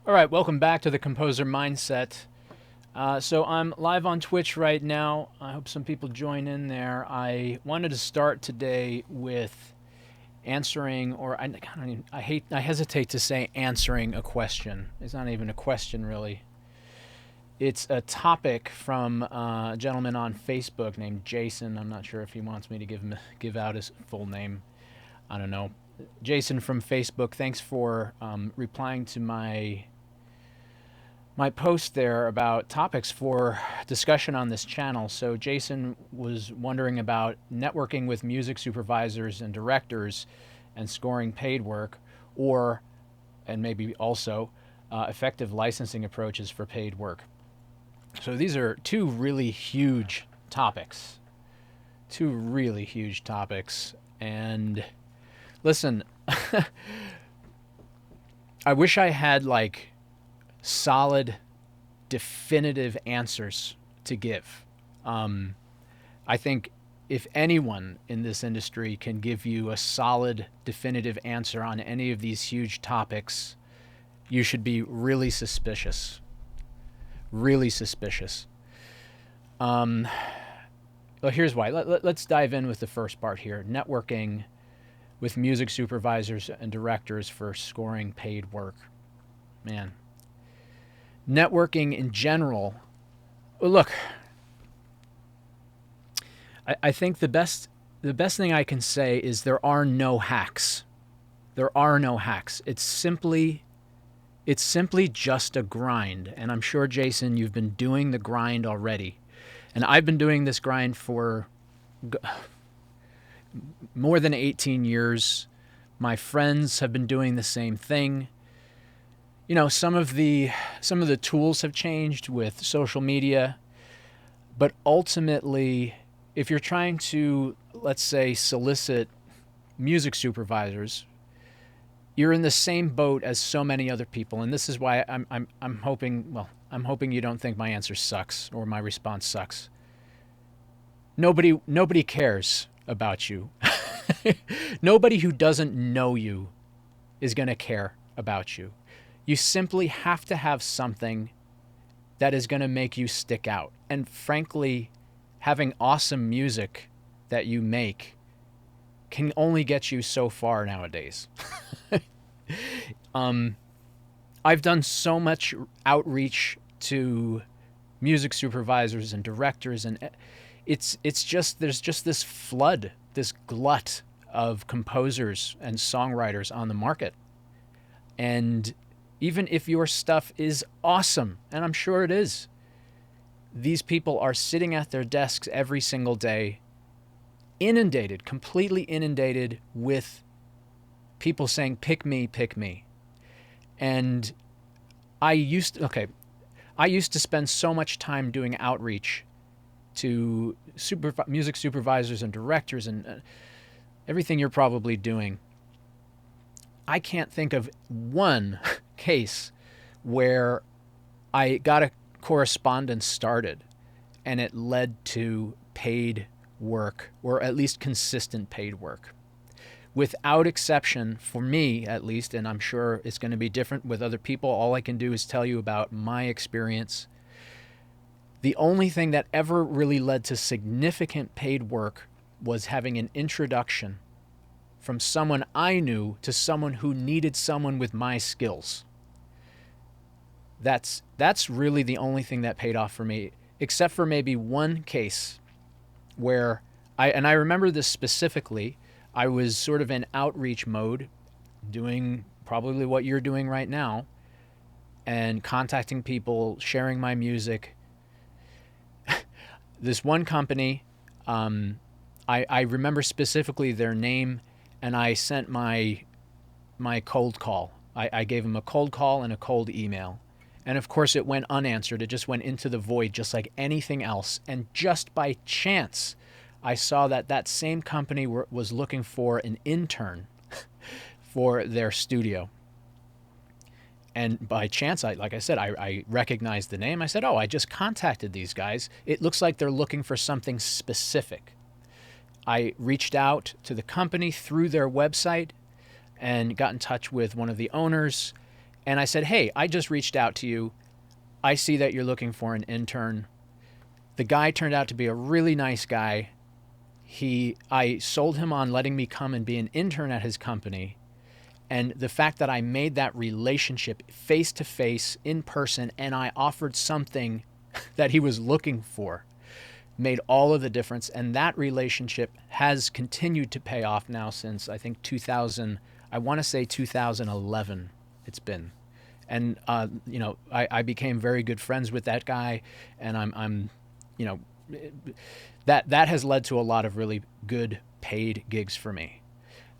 All right, welcome back to the Composer Mindset. So I'm live on Twitch right now. I hope some people join in there. I wanted to start today with answering, or I hesitate to say answering a question. It's not even a question really. It's a topic from a gentleman on Facebook named Jason. I'm not sure if he wants me to give out his full name. I don't know. Jason from Facebook. Thanks for replying to my post there about topics for discussion on this channel. So Jason was wondering about networking with music supervisors and directors and scoring paid work, or, and maybe also, effective licensing approaches for paid work. So these are two really huge topics. Two really huge topics. And listen, I wish I had like solid, definitive answers to give. I think if anyone in this industry can give you a solid, definitive answer on any of these huge topics, you should be really suspicious. Really suspicious. Well, here's why. Let's dive in with the first part here. Networking with music supervisors and directors for scoring paid work. Man, networking in general. Well, look, I think the best thing I can say is there are no hacks. There are no hacks. It's simply just a grind. And I'm sure, Jason, you've been doing the grind already. And I've been doing this grind for more than 18 years. My friends have been doing the same thing. You know, some of the tools have changed with social media, but ultimately, if you're trying to, let's say, solicit music supervisors, you're in the same boat as so many other people, and this is why I'm hoping. Well, I'm hoping you don't think my answer sucks or my response sucks. Nobody cares about you. Nobody who doesn't know you is going to care about you. You simply have to have something that is going to make you stick out. And frankly, having awesome music that you make can only get you so far nowadays. I've done so much outreach to music supervisors and directors, and it's just there's just this flood, this glut of composers and songwriters on the market. And even if your stuff is awesome, and I'm sure it is, these people are sitting at their desks every single day, inundated, completely inundated with people saying, pick me, pick me. And I used to spend so much time doing outreach to music supervisors and directors and everything you're probably doing. I can't think of one case where I got a correspondence started and it led to paid work, or at least consistent paid work. Without exception, for me at least, and I'm sure it's going to be different with other people, all I can do is tell you about my experience. The only thing that ever really led to significant paid work was having an introduction from someone I knew to someone who needed someone with my skills. That's really the only thing that paid off for me, except for maybe one case where I remember this specifically. I was sort of in outreach mode, doing probably what you're doing right now, and contacting people, sharing my music. This one company, I remember specifically their name, and I sent my cold call. I gave them a cold call and a cold email. And of course, it went unanswered. It just went into the void, just like anything else. And just by chance, I saw that same company was looking for an intern for their studio. And by chance, like I said, I recognized the name. I said, oh, I just contacted these guys. It looks like they're looking for something specific. I reached out to the company through their website and got in touch with one of the owners. And I said, hey, I just reached out to you. I see that you're looking for an intern. The guy turned out to be a really nice guy. I sold him on letting me come and be an intern at his company. And the fact that I made that relationship face to face, in person, and I offered something that he was looking for made all of the difference. And that relationship has continued to pay off now since I think 2000, I want to say 2011 it's been. And, I became very good friends with that guy, and I'm you know, that has led to a lot of really good paid gigs for me.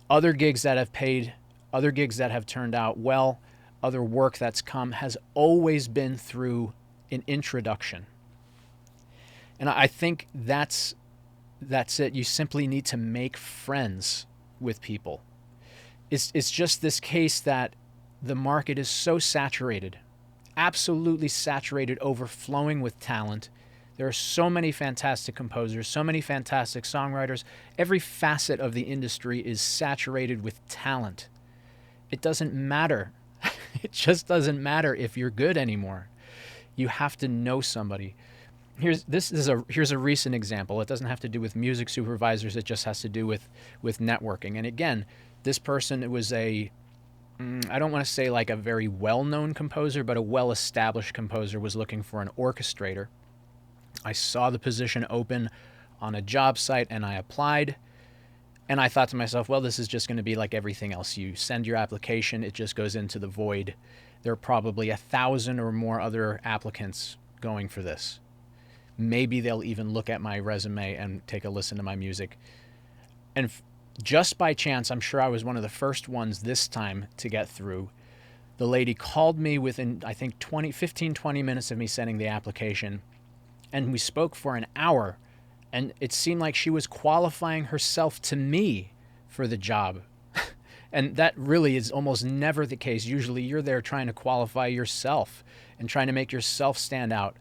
Other gigs that have paid, other gigs that have turned out well, other work that's come has always been through an introduction. And I think that's it. You simply need to make friends with people. It's just this case that the market is so saturated, absolutely saturated, overflowing with talent. There are so many fantastic composers, so many fantastic songwriters. Every facet of the industry is saturated with talent. It doesn't matter. It just doesn't matter if you're good anymore. You have to know somebody. Here's a recent example. It doesn't have to do with music supervisors. It just has to do with networking. And again, this person, it was I don't want to say like a very well-known composer, but a well-established composer, was looking for an orchestrator. I saw the position open on a job site and I applied. And I thought to myself, well, this is just going to be like everything else. You send your application, it just goes into the void. There are probably 1,000 or more other applicants going for this. Maybe they'll even look at my resume and take a listen to my music. And just by chance, I'm sure I was one of the first ones this time to get through. The lady called me within, I think, 20 minutes of me sending the application. And we spoke for an hour. And it seemed like she was qualifying herself to me for the job. And that really is almost never the case. Usually you're there trying to qualify yourself and trying to make yourself stand out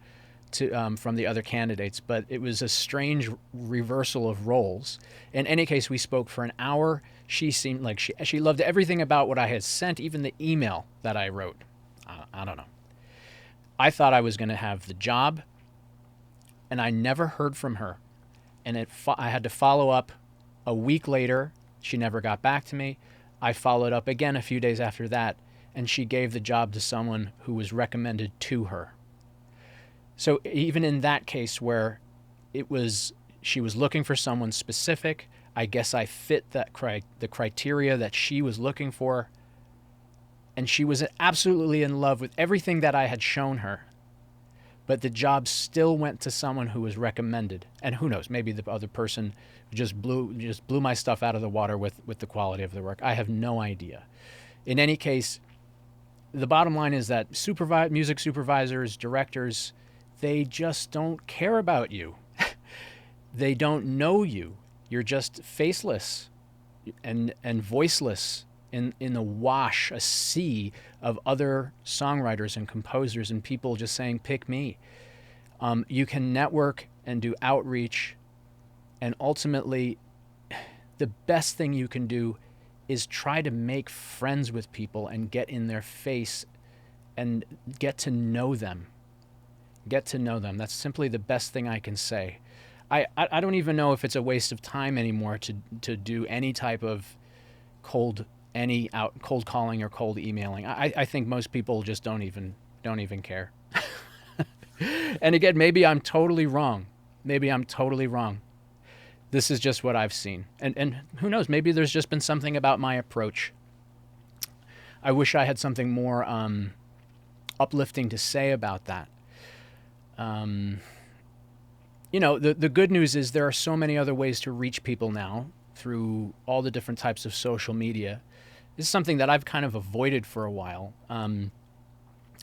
from the other candidates. But it was a strange reversal of roles. In any case, we spoke for an hour. She seemed like she loved everything about what I had sent, even the email that I wrote. I don't know. I thought I was going to have the job, and I never heard from her. And I had to follow up a week later. She never got back to me. I followed up again a few days after that, and she gave the job to someone who was recommended to her. So even in that case where she was looking for someone specific, I guess I fit the criteria that she was looking for, and she was absolutely in love with everything that I had shown her. But the job still went to someone who was recommended. And who knows, maybe the other person just blew my stuff out of the water with the quality of the work. I have no idea. In any case, the bottom line is that music supervisors, directors, they just don't care about you. They don't know you. You're just faceless and voiceless in a wash, a sea of other songwriters and composers and people just saying, pick me. You can network and do outreach, and ultimately the best thing you can do is try to make friends with people and get in their face and get to know them. Get to know them. That's simply the best thing I can say. I don't even know if it's a waste of time anymore to do any type of cold calling or cold emailing. I think most people just don't even care. And again, maybe I'm totally wrong. This is just what I've seen. And who knows, maybe there's just been something about my approach. I wish I had something more uplifting to say about that. The good news is there are so many other ways to reach people now through all the different types of social media. This is something that I've kind of avoided for a while.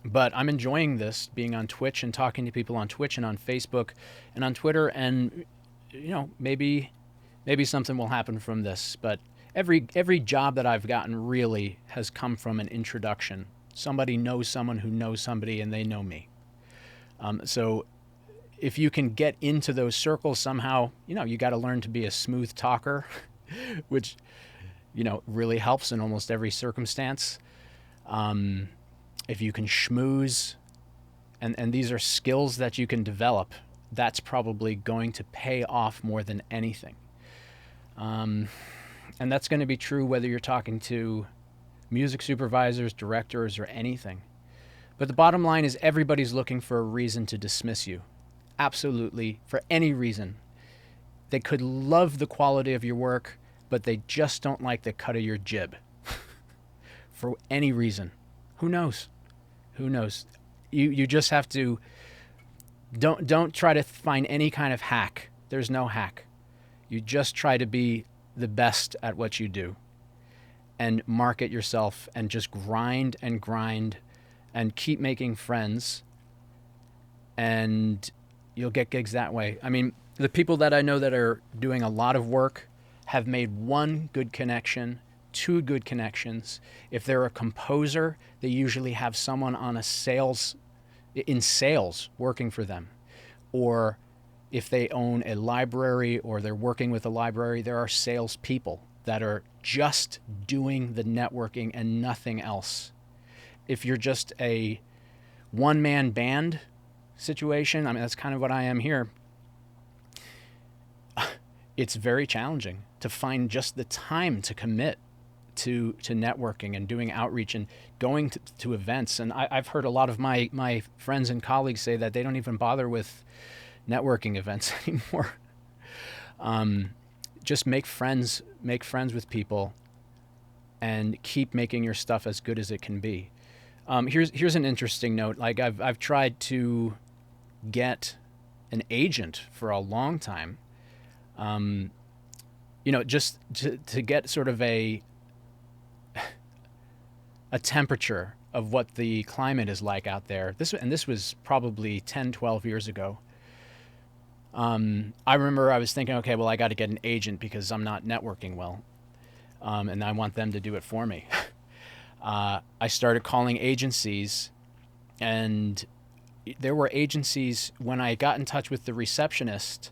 But I'm enjoying this, being on Twitch and talking to people on Twitch and on Facebook and on Twitter. And, maybe something will happen from this. But every job that I've gotten really has come from an introduction. Somebody knows someone who knows somebody, and they know me. So if you can get into those circles somehow, you got to learn to be a smooth talker, which, really helps in almost every circumstance. if you can schmooze, and these are skills that you can develop, that's probably going to pay off more than anything. And that's going to be true whether you're talking to music supervisors, directors, or anything. But the bottom line is everybody's looking for a reason to dismiss you. Absolutely, for any reason. They could love the quality of your work, but they just don't like the cut of your jib. For any reason. Who knows? Who knows? You just have to don't try to find any kind of hack. There's no hack. You just try to be the best at what you do and market yourself and just grind and keep making friends, and you'll get gigs that way. I mean, the people that I know that are doing a lot of work have made one good connection, two good connections. If they're a composer, they usually have someone on in sales working for them. Or if they own a library or they're working with a library, there are salespeople that are just doing the networking and nothing else. If you're just a one-man band situation, I mean, that's kind of what I am here. It's very challenging to find just the time to commit to networking and doing outreach and going to events. And I've heard a lot of my friends and colleagues say that they don't even bother with networking events anymore. Just make friends with people and keep making your stuff as good as it can be. Here's an interesting note. Like I've tried to get an agent for a long time. Just to get sort of a temperature of what the climate is like out there. This was probably 10, 12 years ago. I remember I was thinking, okay, well, I got to get an agent because I'm not networking well. And I want them to do it for me. I started calling agencies, and there were agencies, when I got in touch with the receptionist,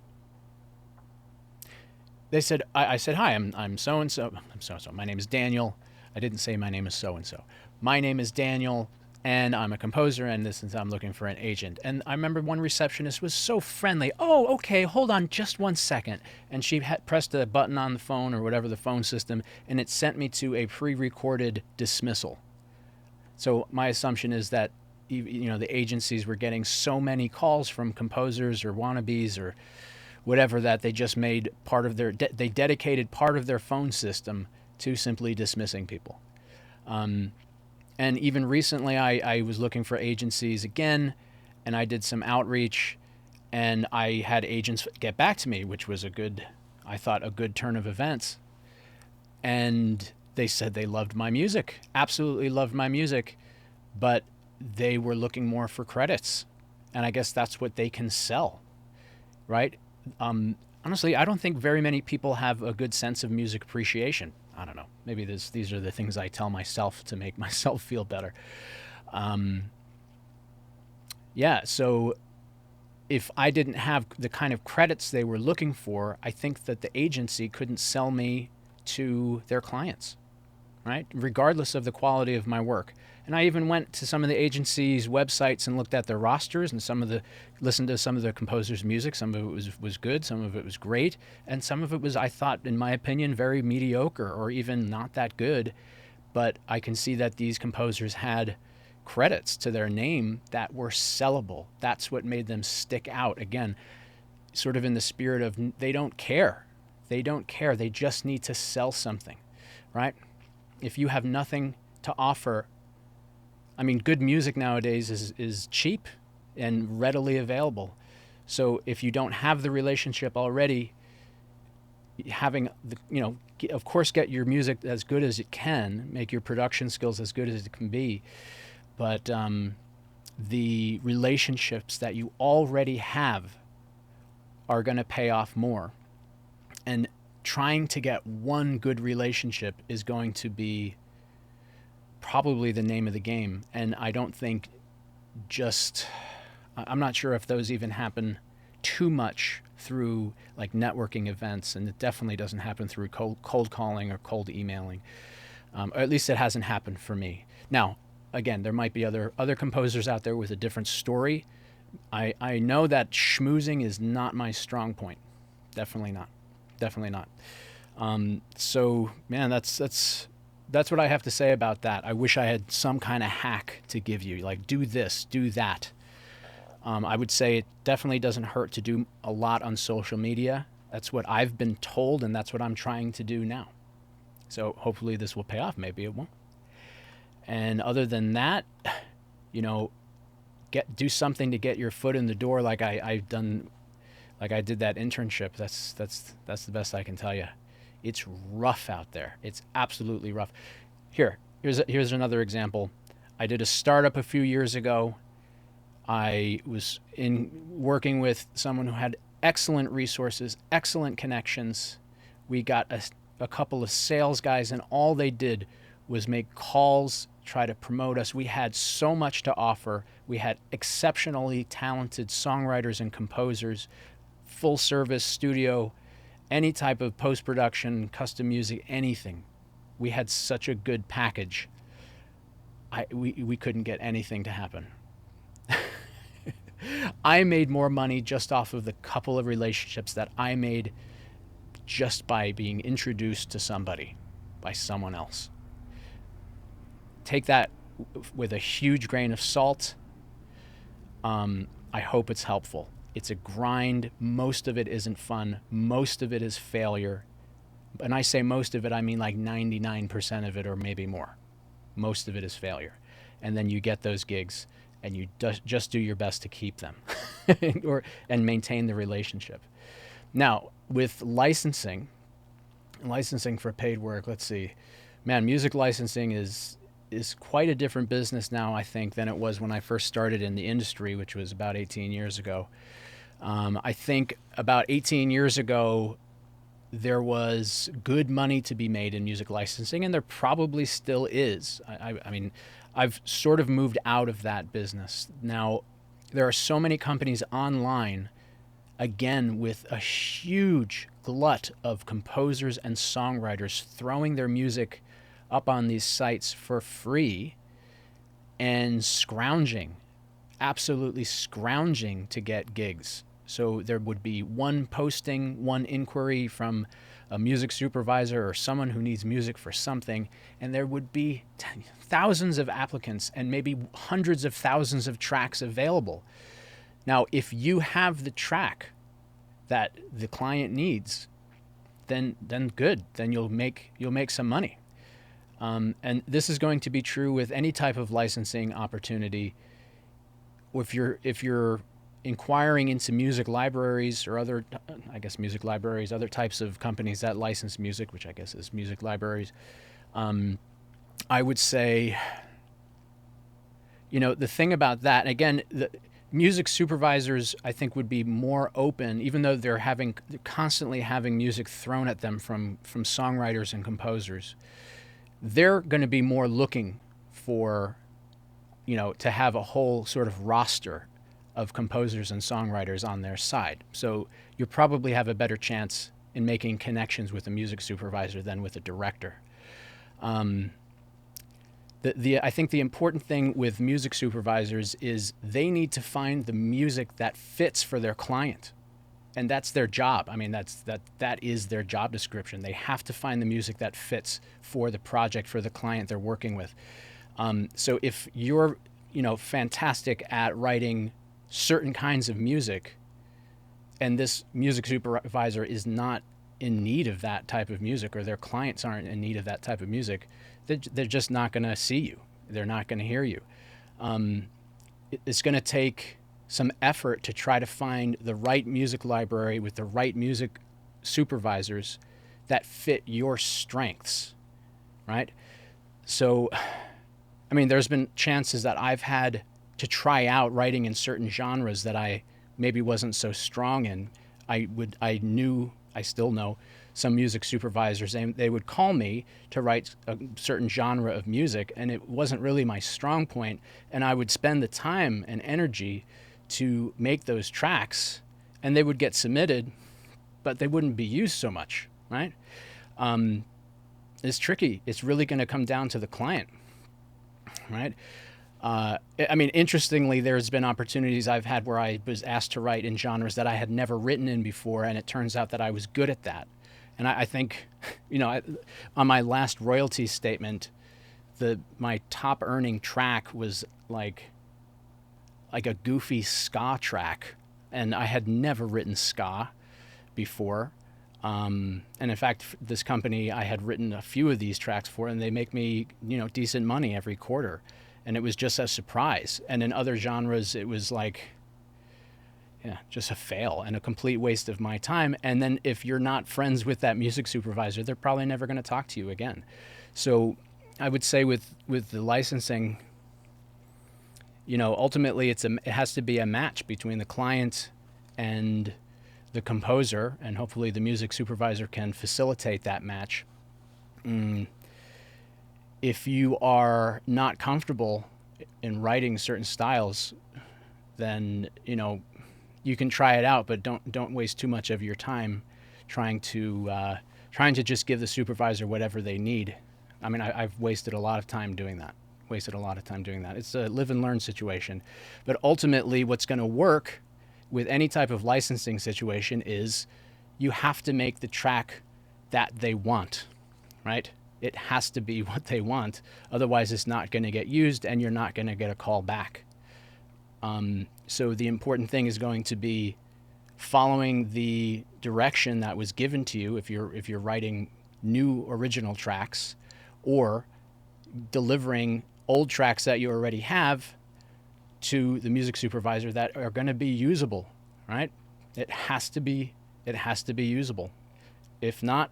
they said, I said, hi, I'm so-and-so. I'm so-and-so. My name is Daniel. I didn't say my name is so-and-so. My name is Daniel, and I'm a composer, and I'm looking for an agent. And I remember one receptionist was so friendly. Oh, okay, hold on just 1 second. And she pressed a button on the phone or whatever the phone system, and it sent me to a pre-recorded dismissal. So my assumption is that the agencies were getting so many calls from composers or wannabes or whatever that they just made part of they dedicated part of their phone system to simply dismissing people. And even recently, I was looking for agencies again, and I did some outreach, and I had agents get back to me, which was a good turn of events. And they said they loved my music, absolutely loved my music, but they were looking more for credits. And I guess that's what they can sell, right? Honestly, I don't think very many people have a good sense of music appreciation. I don't know. Maybe these are the things I tell myself to make myself feel better. So if I didn't have the kind of credits they were looking for, I think that the agency couldn't sell me to their clients, right? Regardless of the quality of my work. And I even went to some of the agencies' websites and looked at their rosters and listened to some of the composers' music. Some of it was good, some of it was great, and some of it was, I thought, in my opinion, very mediocre or even not that good. But I can see that these composers had credits to their name that were sellable. That's what made them stick out. Again, sort of in the spirit of they don't care. They don't care. They just need to sell something, right? If you have nothing to offer, I mean, good music nowadays is cheap and readily available. So if you don't have the relationship already, of course, get your music as good as it can, make your production skills as good as it can be. But the relationships that you already have are going to pay off more. And trying to get one good relationship is going to be probably the name of the game. And I don't think I'm not sure if those even happen too much through like networking events, and it definitely doesn't happen through cold calling or cold emailing. Or at least it hasn't happened for me. Now, again, there might be other composers out there with a different story. I know that schmoozing is not my strong point. Definitely not. Definitely not. So man, that's what I have to say about that. I wish I had some kind of hack to give you, like do this, do that. I would say it definitely doesn't hurt to do a lot on social media. That's what I've been told, and that's what I'm trying to do now. So hopefully this will pay off. Maybe it won't. And other than that, you know, do something to get your foot in the door, like I've done, like I did that internship. That's the best I can tell you. It's rough out there. It's absolutely rough. Here's another example. I did a startup a few years ago. I was working with someone who had excellent resources, excellent connections. We got a couple of sales guys, and all they did was make calls, try to promote us. We had so much to offer. We had exceptionally talented songwriters and composers, full service studio, any type of post-production, custom music, anything. We had such a good package. We couldn't get anything to happen. I made more money just off of the couple of relationships that I made just by being introduced to somebody by someone else. Take that with a huge grain of salt. I hope it's helpful. It's a grind. Most of it isn't fun. Most of it is failure. And I say most of it, I mean like 99% of it or maybe more. Most of it is failure. And then you get those gigs and you just do your best to keep them and maintain the relationship. Now, with licensing for paid work, let's see. Man, music licensing is quite a different business now, I think, than it was when I first started in the industry, which was about 18 years ago. I think about 18 years ago, there was good money to be made in music licensing, and there probably still is. I mean, I've sort of moved out of that business. Now, there are so many companies online, again, with a huge glut of composers and songwriters throwing their music up on these sites for free and scrounging, absolutely scrounging to get gigs. So there would be one posting, one inquiry from a music supervisor or someone who needs music for something, and there would be thousands of applicants and maybe hundreds of thousands of tracks available. Now, if you have the track that the client needs, then good. Then you'll make some money. And this is going to be true with any type of licensing opportunity. If you're inquiring into music libraries or other types of companies that license music, which I guess is music libraries, I would say, the thing about that, again, the music supervisors, I think, would be more open, even though they're constantly having music thrown at them from songwriters and composers. They're going to be more looking for, to have a whole sort of roster of composers and songwriters on their side. So you probably have a better chance in making connections with a music supervisor than with a director. I think the important thing with music supervisors is they need to find the music that fits for their client. And that's their job. I mean, that is their job description. They have to find the music that fits for the project, for the client they're working with. So if you're, fantastic at writing certain kinds of music, and this music supervisor is not in need of that type of music, or their clients aren't in need of that type of music, they're just not going to see you. They're not going to hear you. It's going to take some effort to try to find the right music library with the right music supervisors that fit your strengths, right? So, I mean, there's been chances that I've had to try out writing in certain genres that I maybe wasn't so strong in. I still know some music supervisors, and they would call me to write a certain genre of music, and it wasn't really my strong point, and I would spend the time and energy to make those tracks, and they would get submitted, but they wouldn't be used so much, right? It's tricky. It's really going to come down to the client. right? I mean, interestingly, there's been opportunities I've had where I was asked to write in genres that I had never written in before, and it turns out that I was good at that. And I think, on my last royalty statement, my top earning track was like a goofy ska track, and I had never written ska before. And in fact, this company I had written a few of these tracks for, and they make me, decent money every quarter. And it was just a surprise. And in other genres, it was like, yeah, just a fail and a complete waste of my time. And then if you're not friends with that music supervisor, they're probably never going to talk to you again. So I would say with the licensing, ultimately it has to be a match between the client and the composer, and hopefully the music supervisor can facilitate that match. If you are not comfortable in writing certain styles, then you can try it out, but don't waste too much of your time trying to just give the supervisor whatever they need. I mean, I've wasted a lot of time doing that. It's a live and learn situation. But ultimately, what's going to work with any type of licensing situation is you have to make the track that they want, right? It has to be what they want. Otherwise, it's not going to get used and you're not going to get a call back. So the important thing is going to be following the direction that was given to you if you're writing new original tracks, or delivering old tracks that you already have to the music supervisor that are going to be usable, right? It has to be usable. If not,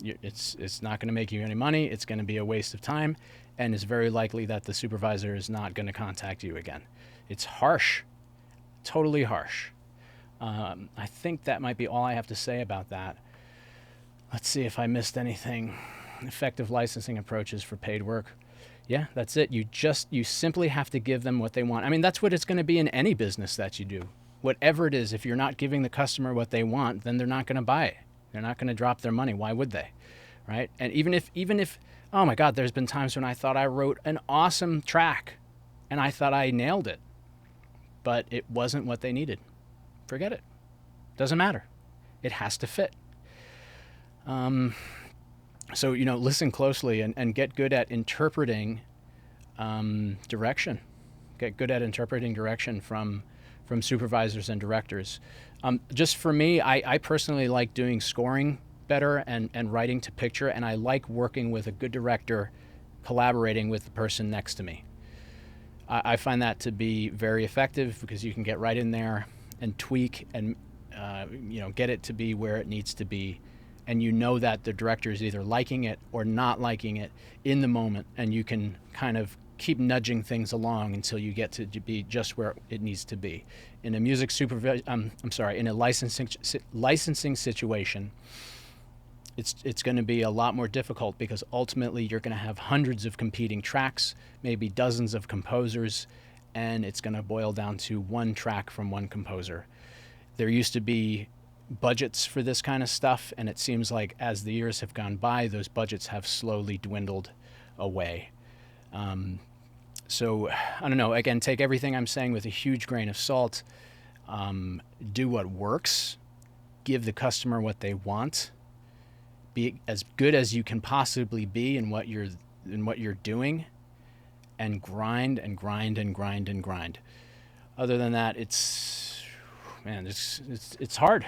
it's not going to make you any money. It's going to be a waste of time, and it's very likely that the supervisor is not going to contact you again. It's harsh, totally harsh. I think that might be all I have to say about that. Let's see if I missed anything. Effective licensing approaches for paid work. Yeah, that's it. You simply have to give them what they want. I mean, that's what it's going to be in any business that you do. Whatever it is, if you're not giving the customer what they want, then they're not going to buy it. They're not going to drop their money. Why would they? Right? And even if oh my God, there's been times when I thought I wrote an awesome track and I thought I nailed it, but it wasn't what they needed. Forget it. Doesn't matter. It has to fit. So, listen closely and get good at interpreting direction. Get good at interpreting direction from supervisors and directors. Just for me, I personally like doing scoring better and writing to picture, and I like working with a good director, collaborating with the person next to me. I find that to be very effective because you can get right in there and tweak and get it to be where it needs to be. And that the director is either liking it or not liking it in the moment, and you can kind of keep nudging things along until you get to be just where it needs to be. In a in a licensing situation, it's going to be a lot more difficult because ultimately you're going to have hundreds of competing tracks, maybe dozens of composers, and it's going to boil down to one track from one composer. There used to be budgets for this kind of stuff, and it seems like as the years have gone by, those budgets have slowly dwindled away. So I don't know, again, take everything I'm saying with a huge grain of salt. Do what works, give the customer what they want, be as good as you can possibly be in what you're doing, and grind and grind and grind and grind. Other than that, it's hard.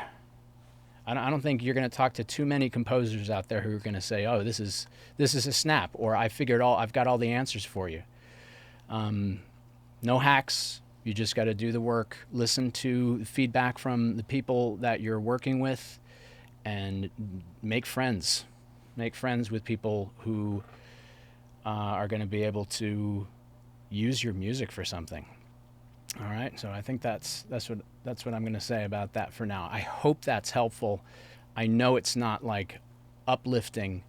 I don't think you're going to talk to too many composers out there who are going to say, "Oh, this is a snap," or I've got all the answers for you." No hacks. You just got to do the work. Listen to feedback from the people that you're working with, and make friends. Make friends with people who are going to be able to use your music for something. All right, so I think that's what I'm going to say about that for now. I hope that's helpful. I know it's not like uplifting.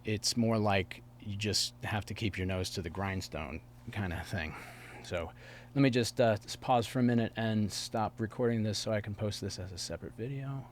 It's more like you just have to keep your nose to the grindstone kind of thing. So let me just pause for a minute and stop recording this so I can post this as a separate video.